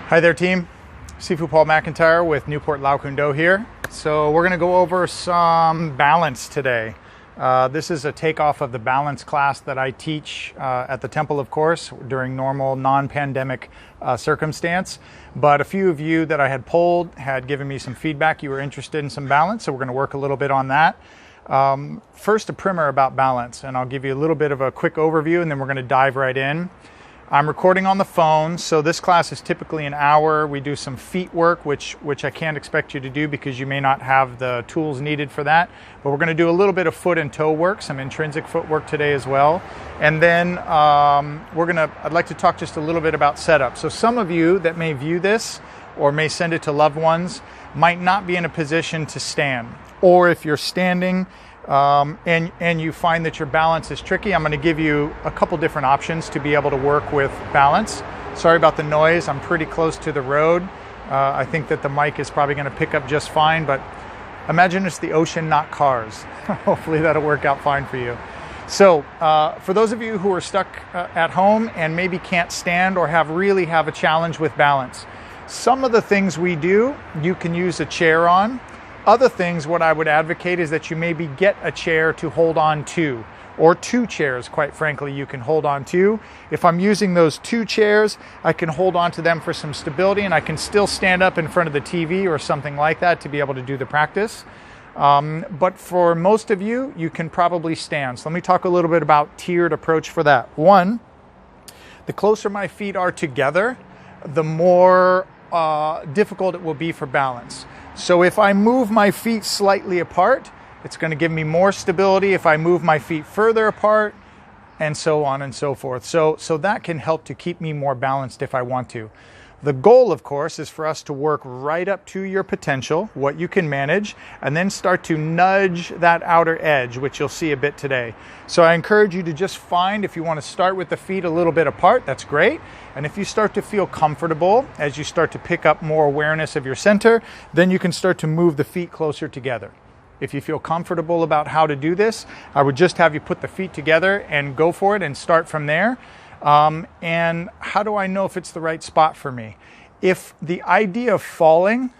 Hi there, team. Sifu Paul McIntyre with Newport Lao Kun Do here. So we're going to go over some balance today. This is a takeoff of the balance class that I teach at the temple, of course, during normal non-pandemic circumstance. But a few of you that I had polled had given me some feedback. You were interested in some balance, so we're going to work a little bit on that. First, a primer about balance, and I'll give you a little bit of a quick overview, and then we're going to dive right in. I'm recording on the phone, so this class is typically an hour. We do some feet work, which I can't expect you to do because you may not have the tools needed for that. But we're going to do a little bit of foot and toe work, some intrinsic footwork today as well. And then I'd like to talk just a little bit about setup. So some of you that may view this or may send it to loved ones might not be in a position to stand. Or if you're standing, and you find that your balance is tricky, I'm going to give you a couple different options to be able to work with balance. Sorry about the noise. I'm pretty close to the road. I think that the mic is probably going to pick up just fine, but imagine it's the ocean, not cars. Hopefully that'll work out fine for you. So for those of you who are stuck at home and maybe can't stand or really have a challenge with balance, some of the things we do, you can use a chair on. Other things, what I would advocate is that you maybe get a chair to hold on to, or two chairs, quite frankly, you can hold on to. If I'm using those two chairs, I can hold on to them for some stability, and I can still stand up in front of the TV or something like that to be able to do the practice. But for most of you, you can probably stand. So let me talk a little bit about tiered approach for that. One, the closer my feet are together, the more difficult it will be for balance. So if I move my feet slightly apart, it's going to give me more stability. If I move my feet further apart, and so on and so forth. So that can help to keep me more balanced if I want to. The goal, of course, is for us to work right up to your potential, what you can manage, and then start to nudge that outer edge, which you'll see a bit today. So I encourage you to just find, if you want to start with the feet a little bit apart, that's great. And if you start to feel comfortable, as you start to pick up more awareness of your center, then you can start to move the feet closer together. If you feel comfortable about how to do this, I would just have you put the feet together and go for it and start from there. And how do I know if it's the right spot for me? If the idea of falling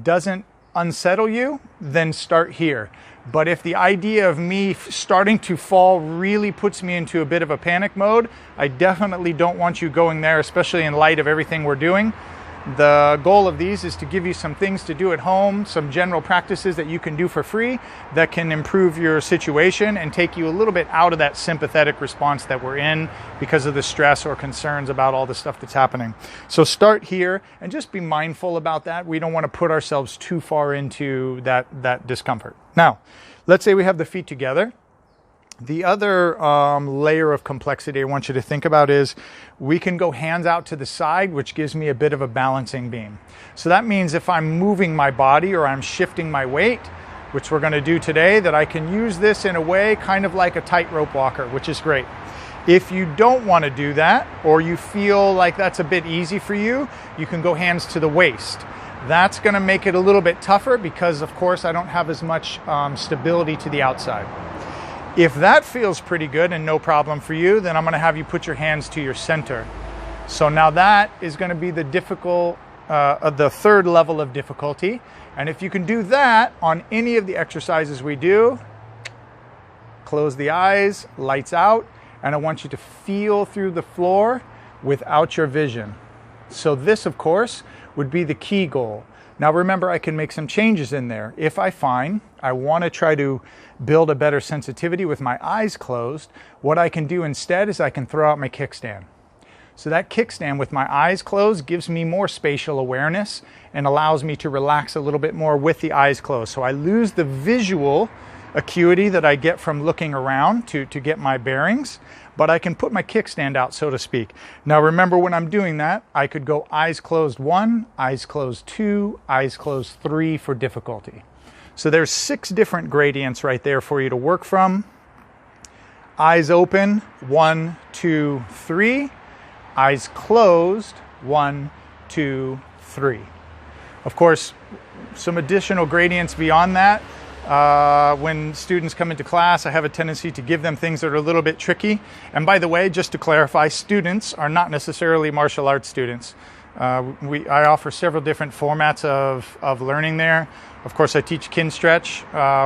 doesn't unsettle you, then start here. But if the idea of me starting to fall really puts me into a bit of a panic mode, I definitely don't want you going there, especially in light of everything we're doing. The goal of these is to give you some things to do at home, some general practices that you can do for free that can improve your situation and take you a little bit out of that sympathetic response that we're in because of the stress or concerns about all the stuff that's happening. So start here and just be mindful about that. We don't want to put ourselves too far into that discomfort. Now, let's say we have the feet together. The other layer of complexity I want you to think about is we can go hands out to the side, which gives me a bit of a balancing beam. So that means if I'm moving my body or I'm shifting my weight, which we're going to do today, that I can use this in a way kind of like a tightrope walker, which is great. If you don't want to do that, or you feel like that's a bit easy for you, you can go hands to the waist. That's going to make it a little bit tougher because, of course, I don't have as much stability to the outside. If that feels pretty good and no problem for you, then I'm going to have you put your hands to your center. So now that is going to be the third level of difficulty. And if you can do that on any of the exercises we do, close the eyes, lights out, and I want you to feel through the floor without your vision. So this, of course, would be the key goal. Now remember, I can make some changes in there. If I find I want to try to build a better sensitivity with my eyes closed, what I can do instead is I can throw out my kickstand. So that kickstand with my eyes closed gives me more spatial awareness and allows me to relax a little bit more with the eyes closed. So I lose the visual acuity that I get from looking around to get my bearings, but I can put my kickstand out, so to speak. Now remember, when I'm doing that, I could go eyes closed 1, eyes closed 2, eyes closed 3 for difficulty. So there's 6 different gradients right there for you to work from. Eyes open, 1, 2, 3. Eyes closed, 1, 2, 3. Of course, some additional gradients beyond that. When students come into class, I have a tendency to give them things that are a little bit tricky. And by the way, just to clarify, students are not necessarily martial arts students. I offer several different formats of learning there. Of course, I teach kin stretch,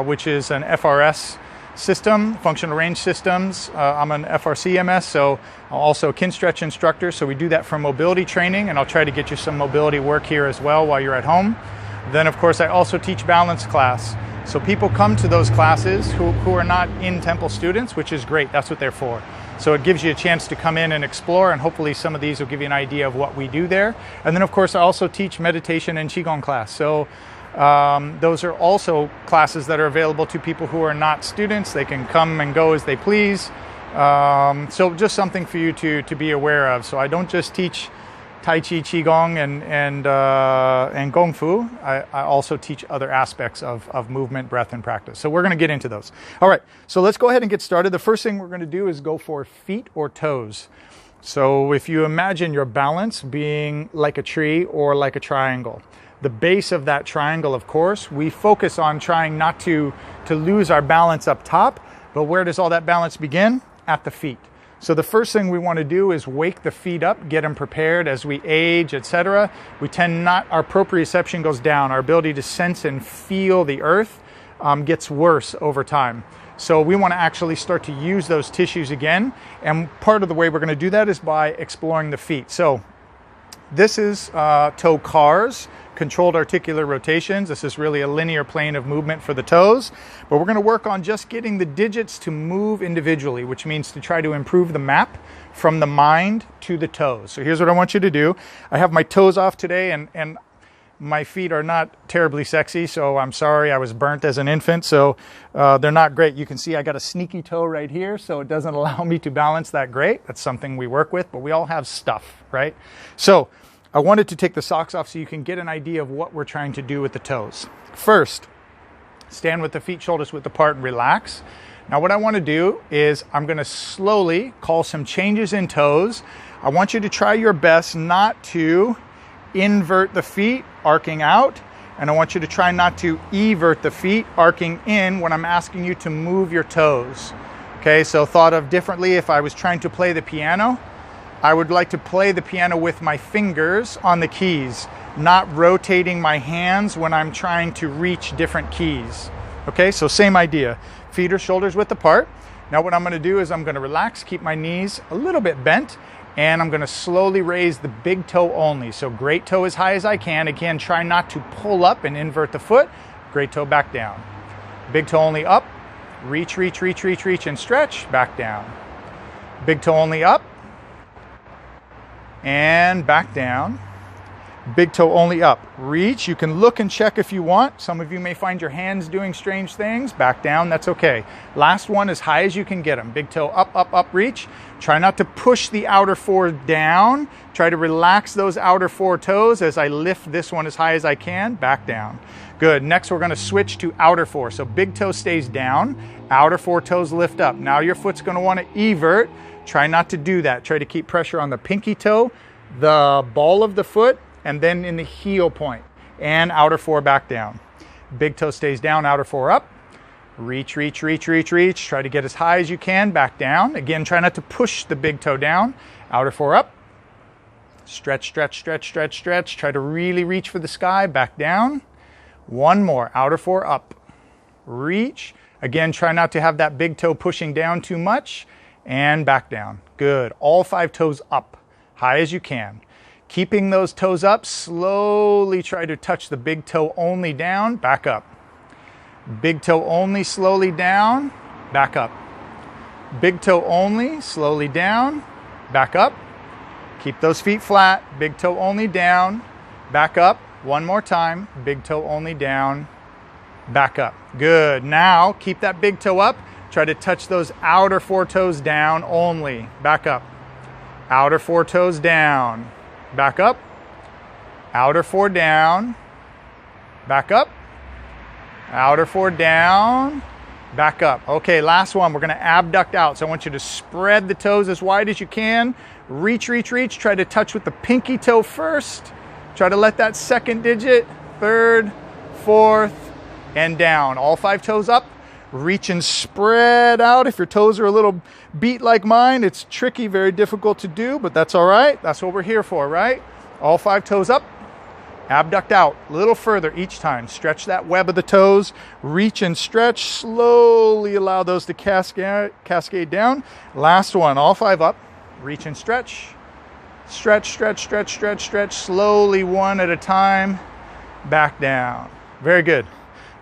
which is an FRS system, functional range systems. I'm an FRCMS, so I'm also a kin stretch instructor. So we do that for mobility training, and I'll try to get you some mobility work here as well while you're at home. Then, of course, I also teach balance class. So people come to those classes who are not in-temple students, which is great. That's what they're for. So it gives you a chance to come in and explore, and hopefully some of these will give you an idea of what we do there. And then, of course, I also teach meditation and Qigong class. So those are also classes that are available to people who are not students. They can come and go as they please. So just something for you to be aware of. So I don't just teach Tai Chi, Qigong, and Gong Fu. I also teach other aspects of movement, breath, and practice. So we're going to get into those. All right, so let's go ahead and get started. The first thing we're going to do is go for feet or toes. So if you imagine your balance being like a tree or like a triangle, the base of that triangle, of course, we focus on trying not to lose our balance up top, but where does all that balance begin? At the feet. So the first thing we want to do is wake the feet up, get them prepared as we age, etc. We tend not, our proprioception goes down. Our ability to sense and feel the earth gets worse over time. So we want to actually start to use those tissues again. And part of the way we're going to do that is by exploring the feet. So this is toe cars, controlled articular rotations. This is really a linear plane of movement for the toes, but we're going to work on just getting the digits to move individually, which means to try to improve the map from the mind to the toes. So here's what I want you to do. I have my toes off today, and my feet are not terribly sexy, so I'm sorry. I was burnt as an infant, so they're not great. You can see I got a sneaky toe right here, so it doesn't allow me to balance that great. That's something we work with, but we all have stuff, right? So I wanted to take the socks off so you can get an idea of what we're trying to do with the toes. First, stand with the feet shoulders width apart and relax. Now what I want to do is I'm going to slowly call some changes in toes. I want you to try your best not to invert the feet, arcing out, and I want you to try not to evert the feet, arcing in when I'm asking you to move your toes. Okay, so thought of differently, if I was trying to play the piano, I would like to play the piano with my fingers on the keys, not rotating my hands when I'm trying to reach different keys. Okay, so same idea. Feet or shoulders width apart. Now what I'm going to do is I'm going to relax, keep my knees a little bit bent, and I'm going to slowly raise the big toe only. So great toe as high as I can. Again, try not to pull up and invert the foot. Great toe back down. Big toe only up. Reach, reach, reach, reach, reach, and stretch. Back down. Big toe only up. And back down. Big toe only up. Reach. You can look and check if you want. Some of you may find your hands doing strange things. Back down. That's okay. Last one, as high as you can get them. Big toe up, up, up, reach. Try not to push the outer four down. Try to relax those outer four toes as I lift this one as high as I can. Back down. Good. Next, we're going to switch to outer four. So big toe stays down. Outer four toes lift up. Now your foot's going to want to evert. Try not to do that. Try to keep pressure on the pinky toe, the ball of the foot, and then in the heel point. And outer four back down. Big toe stays down, outer four up. Reach, reach, reach, reach, reach. Try to get as high as you can, back down. Again, try not to push the big toe down. Outer four up. Stretch, stretch, stretch, stretch, stretch. Try to really reach for the sky, back down. One more, outer four up. Reach. Again, try not to have that big toe pushing down too much. And back down. Good. All five toes up, high as you can. Keeping those toes up, slowly try to touch the big toe only down, back up. Big toe only, slowly down, back up. Big toe only, slowly down, back up. Keep those feet flat, big toe only down, back up. One more time, big toe only down, back up. Good. Now, keep that big toe up. Try to touch those outer four toes down only. Back up. Outer four toes down. Back up. Outer four down. Back up. Outer four down. Back up. Okay, last one. We're going to abduct out. So I want you to spread the toes as wide as you can. Reach, reach, reach. Try to touch with the pinky toe first. Try to let that second digit, third, fourth, and down. All five toes up. Reach and spread out. If your toes are a little beat like mine, it's tricky, very difficult to do, but that's all right. That's what we're here for, right? All 5 toes up, abduct out a little further each time. Stretch that web of the toes, reach and stretch, slowly allow those to cascade down. Last one, all 5 up, reach and stretch. Stretch, stretch, stretch, stretch, stretch, slowly one at a time, back down. Very good.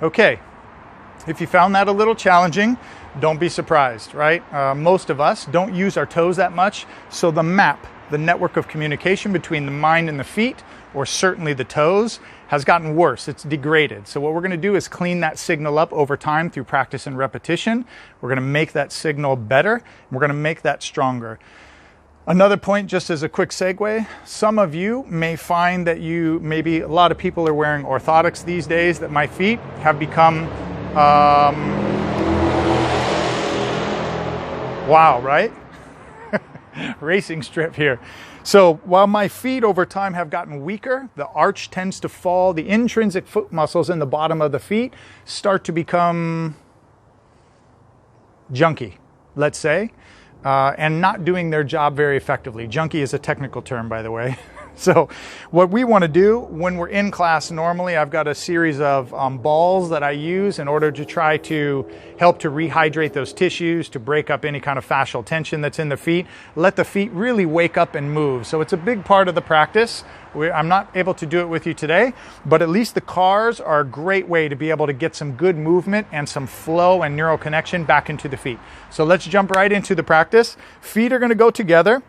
Okay, if you found that a little challenging, don't be surprised, right? Most of us don't use our toes that much, so the map, the network of communication between the mind and the feet, or certainly the toes, has gotten worse. It's degraded. So what we're going to do is clean that signal up over time through practice and repetition. We're going to make that signal better, and we're going to make that stronger. Another point, just as a quick segue, some of you may find that maybe a lot of people are wearing orthotics these days, that my feet have become, wow, right? Racing strip here. So while my feet over time have gotten weaker, the arch tends to fall, the intrinsic foot muscles in the bottom of the feet start to become junky, let's say. And not doing their job very effectively. Junky is a technical term, by the way. So what we want to do when we're in class normally, I've got a series of balls that I use in order to try to help to rehydrate those tissues, to break up any kind of fascial tension that's in the feet, let the feet really wake up and move. So it's a big part of the practice. I'm not able to do it with you today, but at least the cars are a great way to be able to get some good movement and some flow and neural connection back into the feet. So let's jump right into the practice. Feet are going to go together.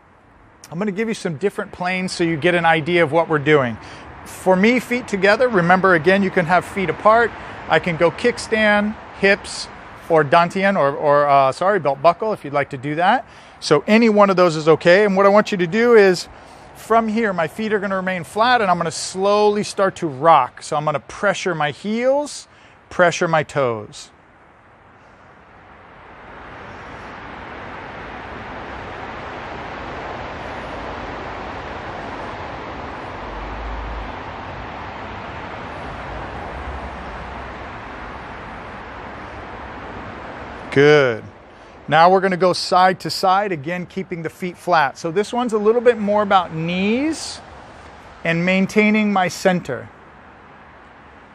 I'm going to give you some different planes so you get an idea of what we're doing. For me, feet together, remember again, you can have feet apart. I can go kickstand, hips, or dantian, or belt buckle if you'd like to do that. So any one of those is okay. And what I want you to do is, from here, my feet are going to remain flat and I'm going to slowly start to rock. So I'm going to pressure my heels, pressure my toes. Good. Now we're going to go side to side, again keeping the feet flat. So this one's a little bit more about knees and maintaining my center.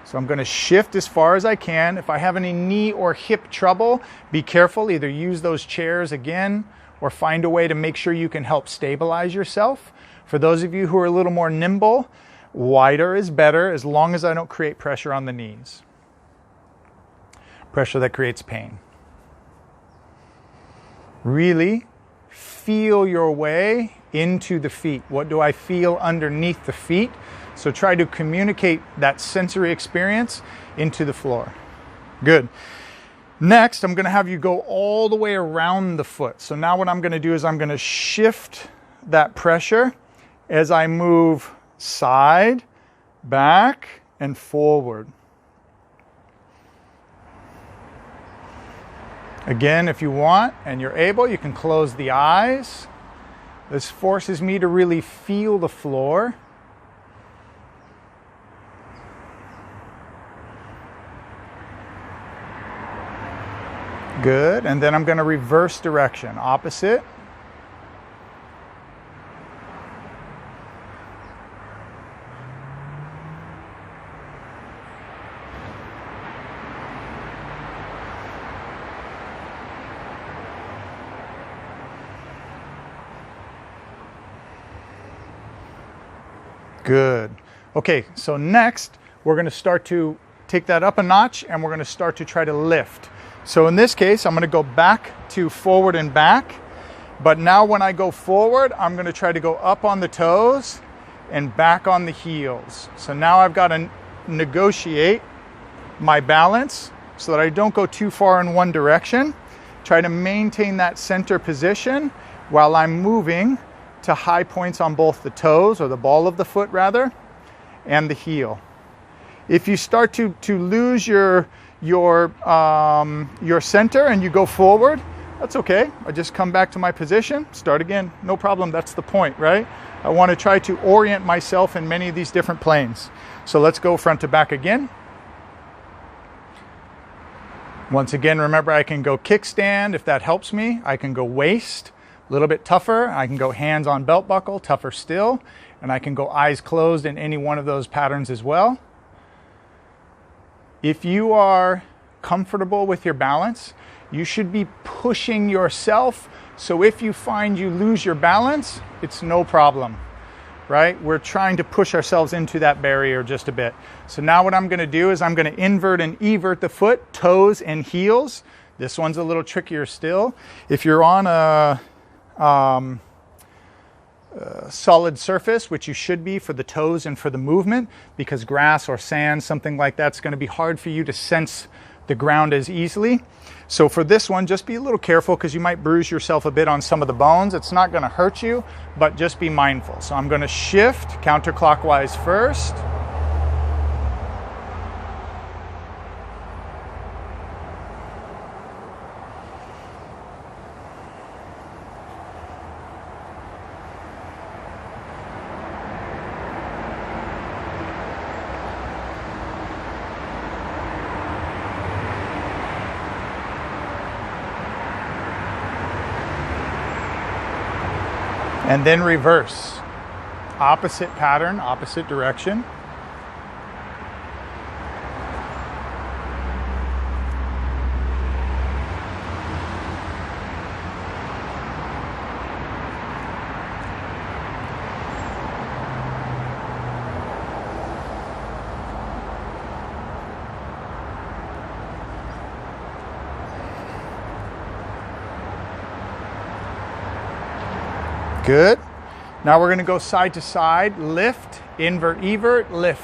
So I'm going to shift as far as I can. If I have any knee or hip trouble, be careful. Either use those chairs again or find a way to make sure you can help stabilize yourself. For those of you who are a little more nimble, wider is better as long as I don't create pressure on the knees. Pressure that creates pain. Really feel your way into the feet. What do I feel underneath the feet? So try to communicate that sensory experience into the floor. Good. Next, I'm going to have you go all the way around the foot. So now what I'm going to do is I'm going to shift that pressure as I move side, back, and forward. Again, if you want and you're able, you can close the eyes. This forces me to really feel the floor. Good. And then I'm going to reverse direction, opposite. Good. Okay, so next we're going to start to take that up a notch and we're going to start to try to lift. So in this case, I'm going to go back to forward and back. But now when I go forward, I'm going to try to go up on the toes and back on the heels. So now I've got to negotiate my balance so that I don't go too far in one direction. Try to maintain that center position while I'm moving to high points on both the toes, or the ball of the foot rather, and the heel. If you start to lose your center and you go forward, that's okay. I just come back to my position, start again, no problem. That's the point, right? I want to try to orient myself in many of these different planes. So let's go front to back again. Once again, remember I can go kickstand if that helps me. I can go waist. A little bit tougher. I can go hands on belt buckle, tougher still. and I can go eyes closed in any one of those patterns as well. If you are comfortable with your balance, you should be pushing yourself. So if you find you lose your balance, it's no problem, right? We're trying to push ourselves into that barrier just a bit. So now what I'm going to do is I'm going to invert and evert the foot, toes and heels. This one's a little trickier still. If you're on a solid surface, which you should be for the toes and for the movement, because grass or sand, something like that's going to be hard for you to sense the ground as easily. So for this one, just be a little careful because you might bruise yourself a bit on some of the bones. It's not going to hurt you, but just be mindful. So I'm going to shift counterclockwise first. And then reverse. Opposite pattern, opposite direction. Good. Now we're going to go side to side, lift, invert, evert, lift.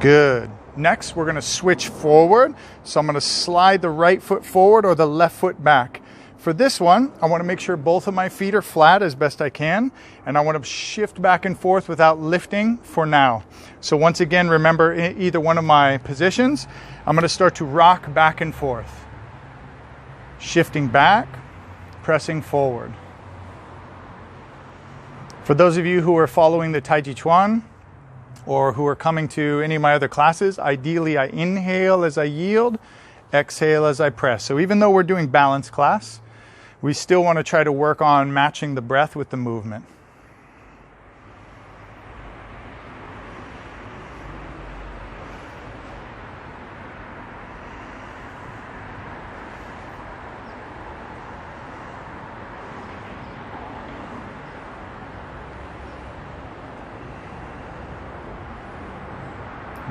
Good. Next, we're going to switch forward. So I'm going to slide the right foot forward or the left foot back. For this one, I want to make sure both of my feet are flat as best I can, and I want to shift back and forth without lifting for now. So once again, remember either one of my positions, I'm going to start to rock back and forth. Shifting back, pressing forward. For those of you who are following the Tai Chi Chuan, or who are coming to any of my other classes, ideally I inhale as I yield, exhale as I press. So even though we're doing balance class, we still want to try to work on matching the breath with the movement.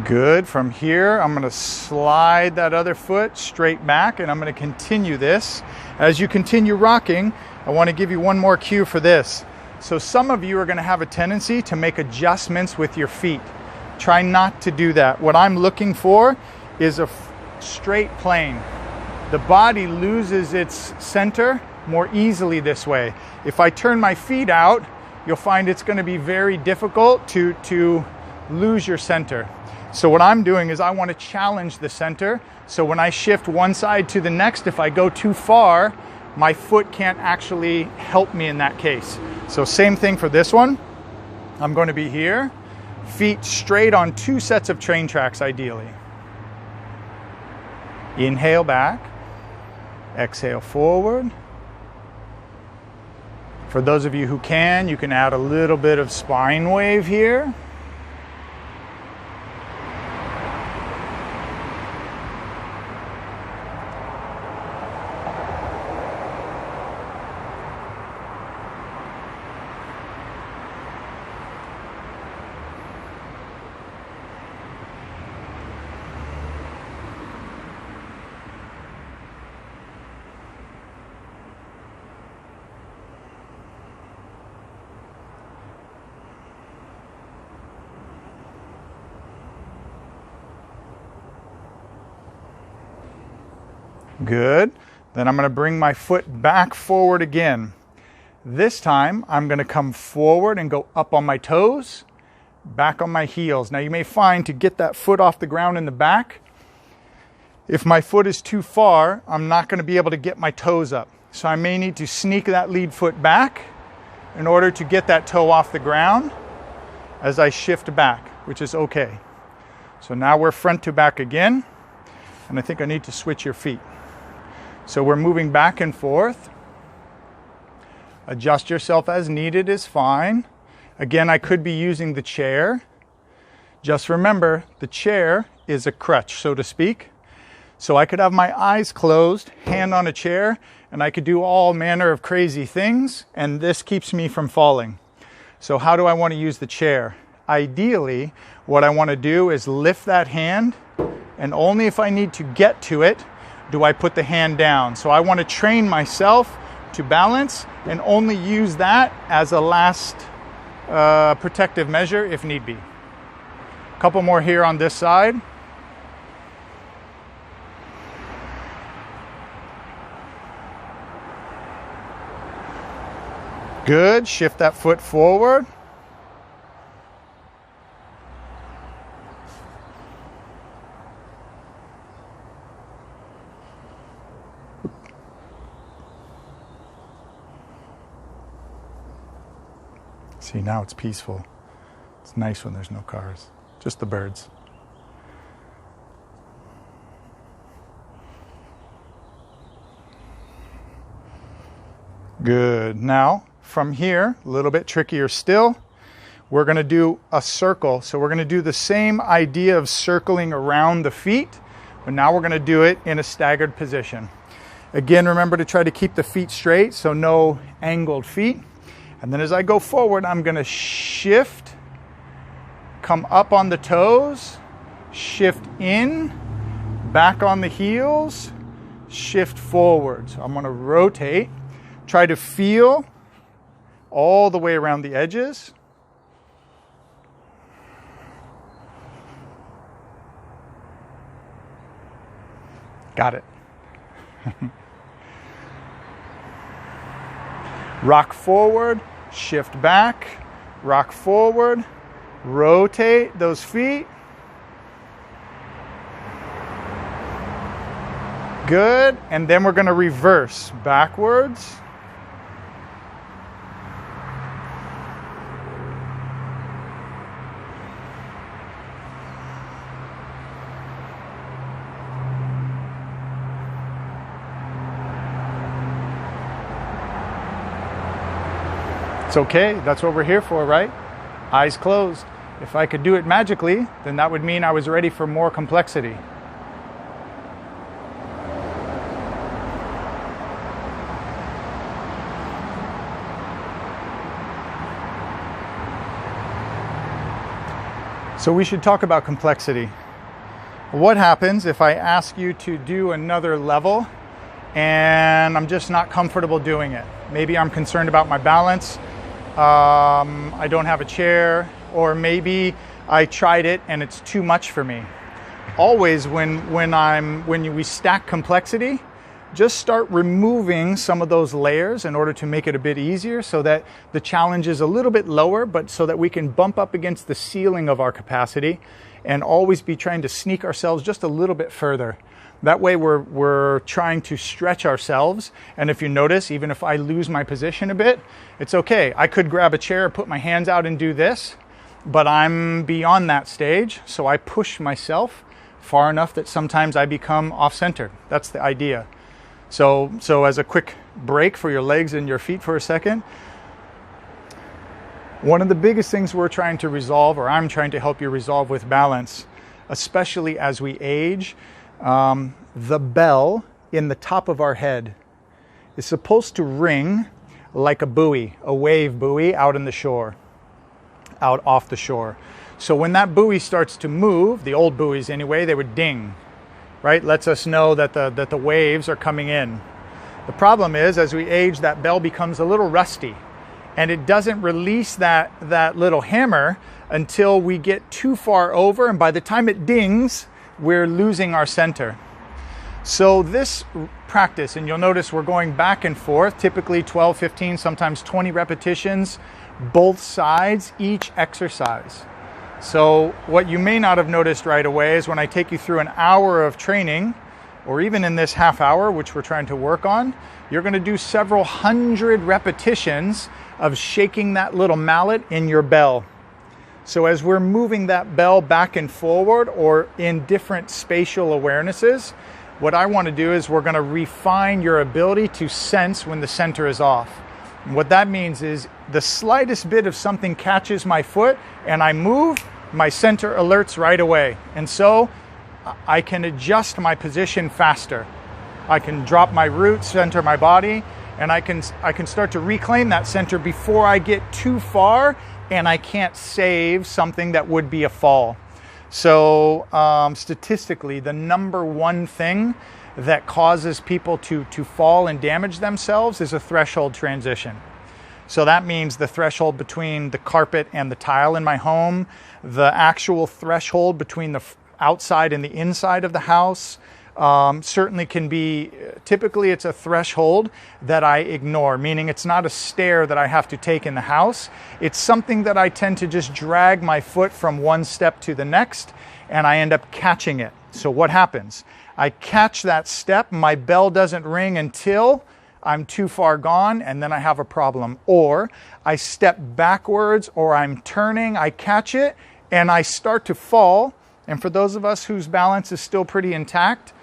Good. From here, I'm going to slide that other foot straight back, and I'm going to continue this. As you continue rocking, I want to give you one more cue for this. So some of you are going to have a tendency to make adjustments with your feet. Try not to do that. What I'm looking for is a straight plane. The body loses its center more easily this way. If I turn my feet out, you'll find it's going to be very difficult to lose your center. So what I'm doing is I want to challenge the center. So when I shift one side to the next, if I go too far, my foot can't actually help me in that case. So same thing for this one. I'm going to be here, feet straight on two sets of train tracks ideally. Inhale back, exhale forward. For those of you who can, you can add a little bit of spine wave here. Good. Then I'm going to bring my foot back forward again. This time I'm going to come forward and go up on my toes, back on my heels. Now you may find to get that foot off the ground in the back, if my foot is too far, I'm not going to be able to get my toes up. So I may need to sneak that lead foot back in order to get that toe off the ground as I shift back, which is okay. So now we're front to back again, and I think I need to switch your feet. So we're moving back and forth. Adjust yourself as needed is fine. Again, I could be using the chair. Just remember, the chair is a crutch, so to speak. So I could have my eyes closed, hand on a chair, and I could do all manner of crazy things, and this keeps me from falling. So how do I want to use the chair? Ideally, what I want to do is lift that hand, and only if I need to get to it do I put the hand down. So I want to train myself to balance and only use that as a last protective measure if need be. A couple more here on this side. Good. Shift that foot forward. See, now it's peaceful. It's nice when there's no cars, just the birds. Good. Now, from here, a little bit trickier still, we're going to do a circle. So we're going to do the same idea of circling around the feet, but now we're going to do it in a staggered position. Again, remember to try to keep the feet straight, so no angled feet. And then as I go forward, I'm going to shift, come up on the toes, shift in, back on the heels, shift forward. So I'm going to rotate, try to feel all the way around the edges. Got it. Rock forward, shift back, rock forward, rotate those feet. Good. And then we're going to reverse backwards. It's okay, that's what we're here for, right? Eyes closed. If I could do it magically, then that would mean I was ready for more complexity. So we should talk about complexity. What happens if I ask you to do another level and I'm just not comfortable doing it? Maybe I'm concerned about my balance. I don't have a chair, or maybe I tried it and it's too much for me. Always when we stack complexity, just start removing some of those layers in order to make it a bit easier so that the challenge is a little bit lower, but so that we can bump up against the ceiling of our capacity and always be trying to sneak ourselves just a little bit further. That way we're trying to stretch ourselves. And if you notice, even if I lose my position a bit, it's okay. I could grab a chair, put my hands out and do this, but I'm beyond that stage. So I push myself far enough that sometimes I become off-center. That's the idea. So as a quick break for your legs and your feet for a second, one of the biggest things we're trying to resolve, or I'm trying to help you resolve with balance, especially as we age, the bell in the top of our head is supposed to ring like a buoy, a wave buoy out in the shore, out off the shore. So when that buoy starts to move, the old buoys anyway, they would ding, right? Lets us know that the waves are coming in. The problem is, as we age, that bell becomes a little rusty, and it doesn't release that little hammer until we get too far over, and by the time it dings, we're losing our center. So this practice, and you'll notice we're going back and forth, typically 12, 15, sometimes 20 repetitions, both sides, each exercise. So what you may not have noticed right away is when I take you through an hour of training, or even in this half hour, which we're trying to work on, you're going to do several hundred repetitions of shaking that little mallet in your bell. So as we're moving that bell back and forward or in different spatial awarenesses, what I want to do is we're going to refine your ability to sense when the center is off. And what that means is the slightest bit of something catches my foot and I move, my center alerts right away. And so I can adjust my position faster. I can drop my root, center my body, and I can start to reclaim that center before I get too far and I can't save something that would be a fall. So statistically, the number one thing that causes people to fall and damage themselves is a threshold transition. So that means the threshold between the carpet and the tile in my home, the actual threshold between the outside and the inside of the house, certainly can be, typically it's a threshold that I ignore, meaning it's not a stair that I have to take in the house. It's something that I tend to just drag my foot from one step to the next and I end up catching it. So what happens? I catch that step, my bell doesn't ring until I'm too far gone and then I have a problem. Or I step backwards or I'm turning, I catch it and I start to fall. And for those of us whose balance is still pretty intact,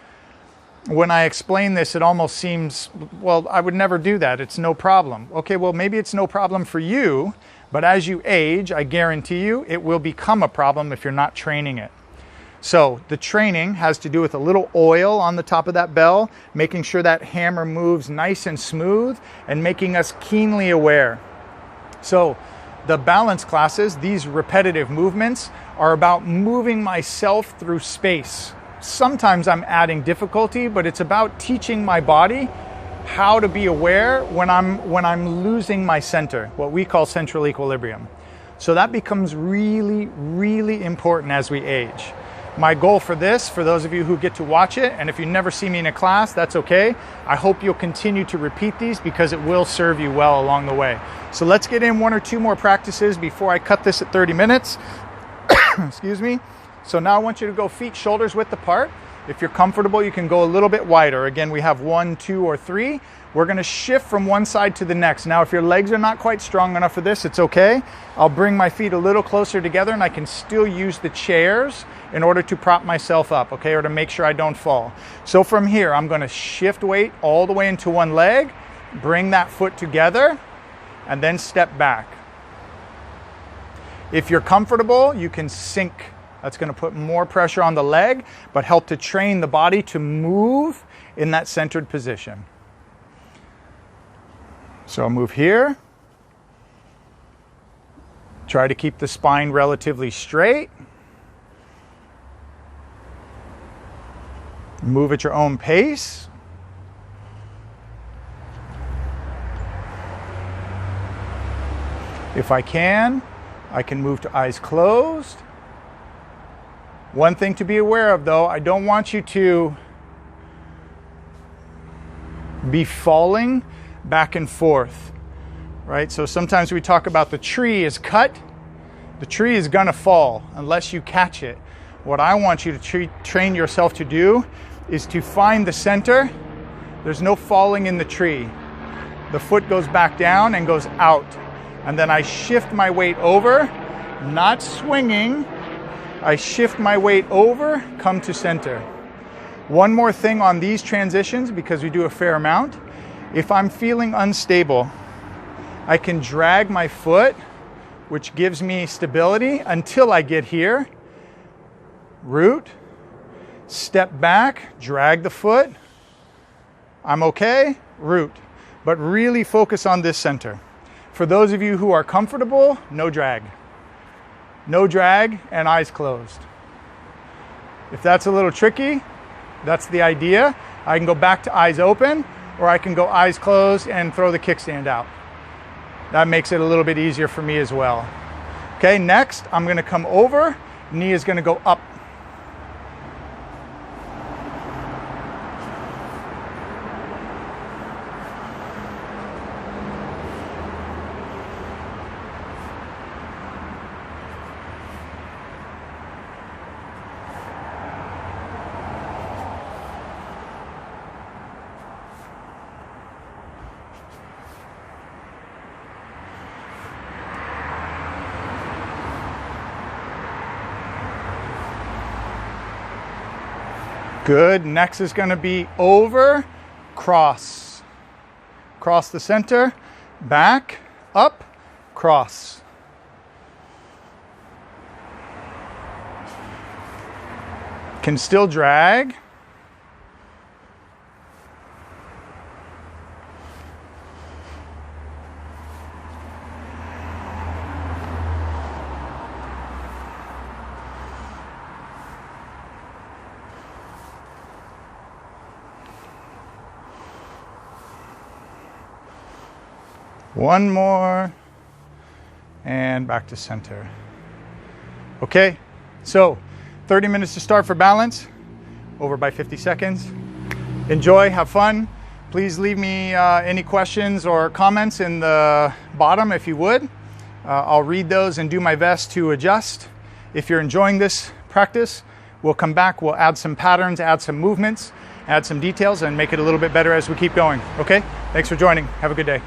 when I explain this, it almost seems, well, I would never do that. It's no problem. Okay, well, maybe it's no problem for you, but as you age, I guarantee you, it will become a problem if you're not training it. So the training has to do with a little oil on the top of that bell, making sure that hammer moves nice and smooth and making us keenly aware. So the balance classes, these repetitive movements, are about moving myself through space. Sometimes I'm adding difficulty, but it's about teaching my body how to be aware when I'm losing my center, what we call central equilibrium. So that becomes really, really important as we age. My goal for this, for those of you who get to watch it, and if you never see me in a class, that's okay. I hope you'll continue to repeat these because it will serve you well along the way. So let's get in one or two more practices before I cut this at 30 minutes. Excuse me. So now I want you to go feet, shoulders width apart. If you're comfortable, you can go a little bit wider. Again, we have 1, 2, or 3. We're going to shift from one side to the next. Now, if your legs are not quite strong enough for this, it's okay. I'll bring my feet a little closer together and I can still use the chairs in order to prop myself up, okay, or to make sure I don't fall. So from here, I'm going to shift weight all the way into one leg, bring that foot together, and then step back. If you're comfortable, you can sink. That's going to put more pressure on the leg, but help to train the body to move in that centered position. So I'll move here. Try to keep the spine relatively straight. Move at your own pace. If I can move to eyes closed. One thing to be aware of though, I don't want you to be falling back and forth, right? So sometimes we talk about the tree is cut. The tree is gonna fall unless you catch it. What I want you to train yourself to do is to find the center. There's no falling in the tree. The foot goes back down and goes out. And then I shift my weight over, not swinging. I shift my weight over, come to center. One more thing on these transitions, because we do a fair amount. If I'm feeling unstable, I can drag my foot, which gives me stability until I get here. Root, step back, drag the foot. I'm okay, root. But really focus on this center. For those of you who are comfortable, no drag. No drag and eyes closed. If that's a little tricky, that's the idea. I can go back to eyes open, or I can go eyes closed and throw the kickstand out. That makes it a little bit easier for me as well. Okay, next, I'm going to come over. Knee is going to go up. Good. Next is going to be over, cross. Cross the center, back, up, cross. Can still drag. One more, and back to center. Okay, so 30 minutes to start for balance, over by 50 seconds. Enjoy, have fun. Please leave me any questions or comments in the bottom if you would. I'll read those and do my best to adjust. If you're enjoying this practice, we'll come back, we'll add some patterns, add some movements, add some details, and make it a little bit better as we keep going. Okay, thanks for joining. Have a good day.